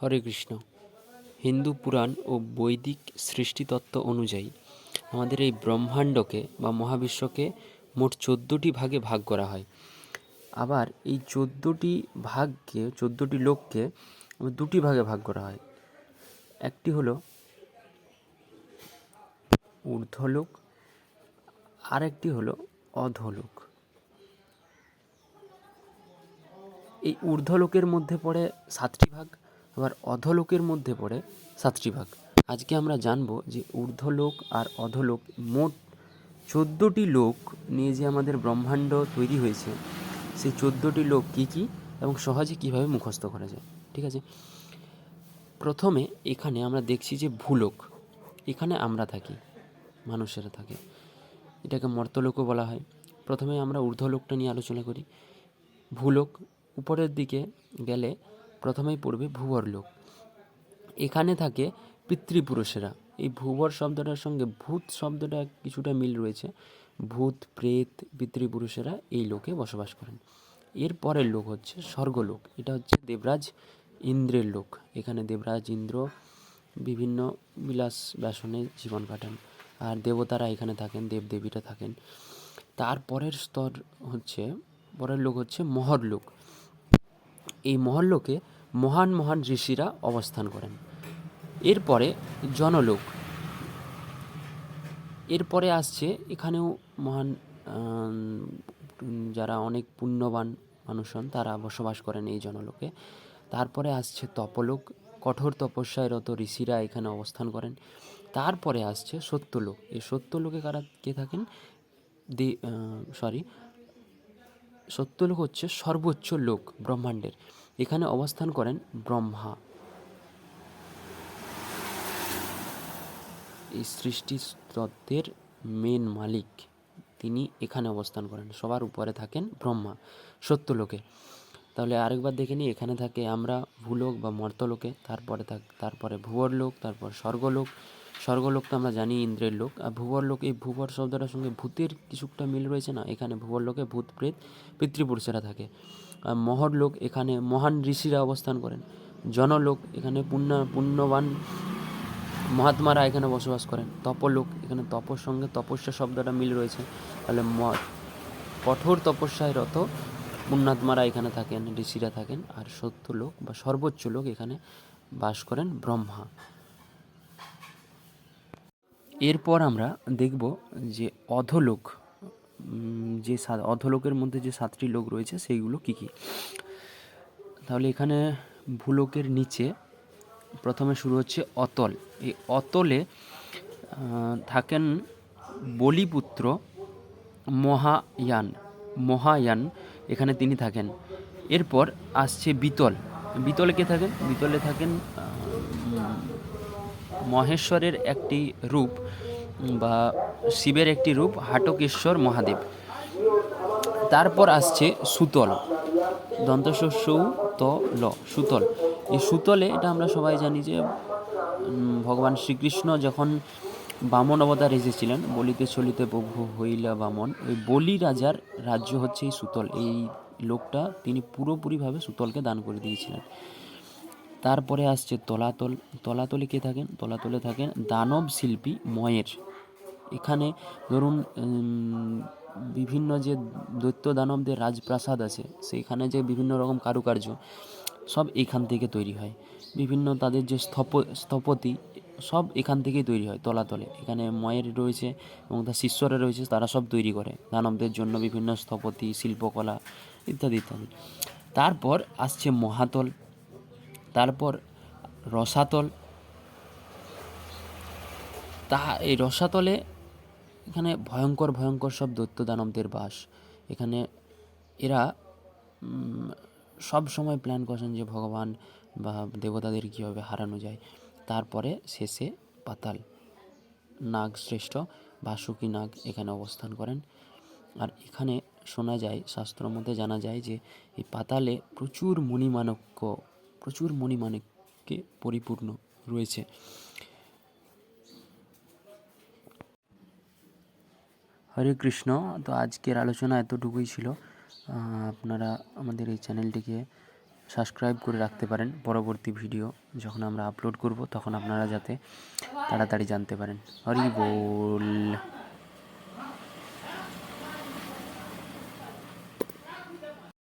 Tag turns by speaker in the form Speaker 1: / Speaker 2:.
Speaker 1: হরে কৃষ্ণ। হিন্দু পুরাণ ও বৈদিক সৃষ্টিতত্ত্ব অনুযায়ী আমাদের এই ব্রহ্মাণ্ডকে বা মহাবিশ্বকে মোট 14টি ভাগে ভাগ করা হয়। আবার এই 14টি লোককে দুটি ভাগে ভাগ করা হয়। একটি হলো ঊর্ধ্বলোক, আরেকটি হলো অধোলোক। এই ঊর্ধ্বলোকের মধ্যে পড়ে 7টি ভাগ, আবার অধোলোকের মধ্যে পড়ে 7টি ভাগ। আজকে আমরা জানব যে ঊর্ধ্বলোক আর অধোলোক মোট 14টি লোক নিয়ে যে আমাদের ব্রহ্মাণ্ড তৈরি হয়েছে, সেই 14টি লোক কী কী এবং সহজে কীভাবে মুখস্থ করা যায়। ঠিক আছে, প্রথমে এখানে আমরা দেখছি যে ভূলোক, এখানে আমরা থাকি, মানুষেরা থাকে, এটাকে মর্ত্যলোকও বলা হয়। প্রথমে আমরা ঊর্ধ্বলোকটা নিয়ে আলোচনা করি। ভূলোক, উপরের দিকে গেলে প্রথমেই পড়বে ভূবর লোক। এখানে থাকে পিতৃপুরুষেরা। এই ভূবর শব্দটার সঙ্গে ভূত শব্দটা কিছুটা মিল রয়েছে। ভূত, প্রেত, পিতৃপুরুষেরা এই লোকে বসবাস করেন। এর পরের লোক হচ্ছে স্বর্গলোক। এটা হচ্ছে দেবরাজ ইন্দ্রের লোক। এখানে দেবরাজ ইন্দ্র বিভিন্ন বিলাস ব্যাসনে জীবন কাটান, আর দেবতারা এখানে থাকেন, দেবদেবীরা থাকেন। তার পরের পরের লোক হচ্ছে মহরলোক। এই মহরলোকে মহান মহান ঋষিরা অবস্থান করেন। এরপরে জনলোক। এরপরে আসছে এখানেও মহান যারা অনেক পুণ্যবান মানুষ হন তারা বসবাস করেন এই জনলোকে। তারপরে আসছে তপলোক, কঠোর তপস্যায় রত ঋষিরা এখানে অবস্থান করেন। তারপরে আসছে সত্যলোক। এই সত্যলোকে কে থাকেন? সত্যলোক হচ্ছে সর্বোচ্চ লোক ব্রহ্মাণ্ডের। এখানে অবস্থান করেন ব্রহ্মা। এই সৃষ্টি তত্ত্বের মেন মালিক তিনি এখানে অবস্থান করেন। সবার উপরে থাকেন ব্রহ্মা সত্যলোকে। তাহলে আরেকবার দেখে নিই, এখানে থাকে আমরা ভূলোক বা মর্ত্যলোকে, তারপরে ভূবরলোক, তারপর স্বর্গলোক। স্বর্গলোক তো আমরা জানি ইন্দ্রের লোক। আর ভূবরলোক, এই ভূবর শব্দটার সঙ্গে ভূতের কিছুটা মিল রয়েছে না? এখানে ভূবরলোকে ভূত, প্রেত, পিতৃপুরুষেরা থাকে। আর মহরলোক, এখানে মহান ঋষিরা অবস্থান করেন। জনলোক, এখানে পুণ্যবান মহাত্মারা এখানে বসবাস করেন। তপলোক, এখানে তপর সঙ্গে তপস্যা শব্দটা মিল রয়েছে। তাহলে কঠোর তপস্যায় রত পুণ্যাত্মারা এখানে থাকেন, ঋষিরা থাকেন। আর সত্যলোক বা সর্বোচ্চ লোক, এখানে বাস করেন ব্রহ্মা। এরপর আমরা দেখব যে অধোলোক, যে অধোলোকের মধ্যে যে 7টি লোক রয়েছে সেইগুলো কী কী। তাহলে এখানে ভূলোকের নিচে প্রথমে শুরু হচ্ছে অতল। এই অতলে থাকেন বলিপুত্র মহায়ান, এখানে তিনি থাকেন। এরপর আসছে বিতল। বিতলে কে থাকেন? বিতলে থাকেন মহেশ্বরের একটি রূপ বা শিবের একটি রূপ, হাটকেশ্বর মহাদেব। তারপর আসছে সুতল, সুতল। এই সুতলে, এটা আমরা সবাই জানি যে ভগবান শ্রীকৃষ্ণ যখন বামন অবতার এসেছিলেন, বলিতে চলিতে প্রভু হইলা বামন, ওই বলি রাজার রাজ্য হচ্ছে এই সুতল। এই লোকটা তিনি পুরোপুরিভাবে সুতলকে দান করে দিয়েছিলেন। তারপরে আসছে তলাতল। তলাতলে কে থাকেন? তলাতলে থাকেন দানব শিল্পী ময়ের। এখানে ধরুন বিভিন্ন যে দৈত্য দানবদের রাজপ্রাসাদ আছে, সেইখানে যে বিভিন্ন রকম কারুকার্য সব এখান থেকে তৈরি হয়। বিভিন্ন তাদের যে স্থপতি সব এখান থেকেই তৈরি হয় তলাতলে। এখানে ময়ের রয়েছে এবং তার শিষ্যরা রয়েছে, তারা সব তৈরি করে দানবদের জন্য বিভিন্ন স্থপতি, শিল্পকলা ইত্যাদি ইত্যাদি। তারপর আসছে মহাতল, তারপর রসাতল। এই রসাতলে এখানে ভয়ঙ্কর ভয়ঙ্কর সব দৈত্য দানবদের বাস। এখানে এরা সব সময় প্ল্যান করেন যে ভগবান বা দেবতাদের কীভাবে হারানো যায়। তারপরে শেষে পাতাল, নাগ শ্রেষ্ঠ বাসুকী নাগ এখানে অবস্থান করেন। আর এখানে শোনা যায়, শাস্ত্র মধ্যে জানা যায় যে এই পাতালে প্রচুর মণিমাণিক্যে পরিপূর্ণ রয়েছে। হরে কৃষ্ণ। তো আজকের আলোচনা এতটুকুই ছিল। আপনারা আমাদের এই চ্যানেলটিকে সাবস্ক্রাইব করে রাখতে পারেন, পরবর্তী ভিডিও যখন আমরা আপলোড করব তখন আপনারা যাতে তাড়াতাড়ি জানতে পারেন। হরি বল।